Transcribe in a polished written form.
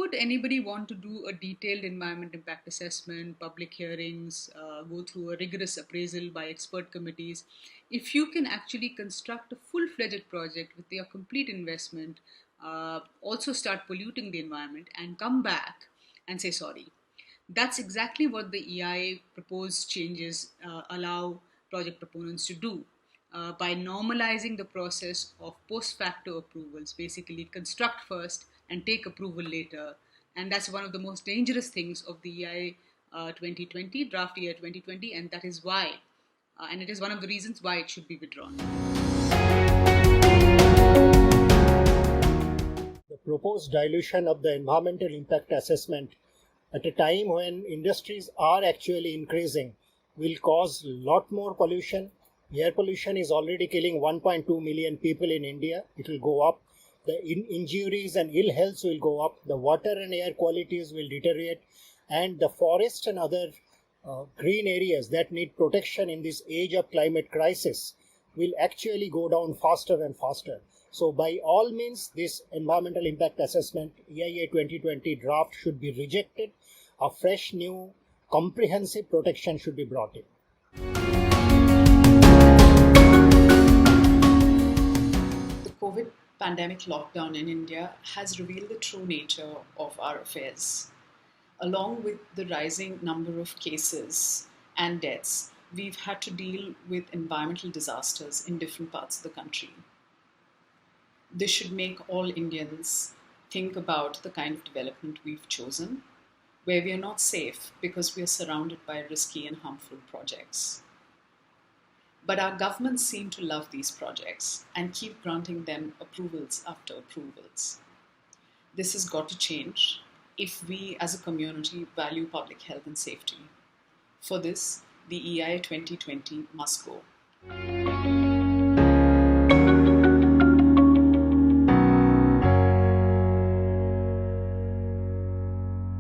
would anybody want to do a detailed environment impact assessment, public hearings, go through a rigorous appraisal by expert committees, if you can actually construct a full-fledged project with your complete investment, also start polluting the environment and come back and say sorry? That's exactly what the EIA proposed changes allow project proponents to do. By normalizing the process of post facto approvals, basically construct first and take approval later. And that's one of the most dangerous things of the EIA 2020, draft year 2020, and that is why, and it is one of the reasons why it should be withdrawn. The proposed dilution of the environmental impact assessment at a time when industries are actually increasing will cause a lot more pollution. Air pollution is already killing 1.2 million people in India. It will go up. The injuries and ill health will go up. The water and air qualities will deteriorate. And the forest and other green areas that need protection in this age of climate crisis will actually go down faster and faster. So by all means, this environmental impact assessment EIA 2020 draft should be rejected. A fresh, new, comprehensive protection should be brought in. The COVID pandemic lockdown in India has revealed the true nature of our affairs. Along with the rising number of cases and deaths, we've had to deal with environmental disasters in different parts of the country. This should make all Indians think about the kind of development we've chosen, where we are not safe because we are surrounded by risky and harmful projects. But our governments seem to love these projects and keep granting them approvals after approvals. This has got to change if we as a community value public health and safety. For this, the EIA 2020 must go.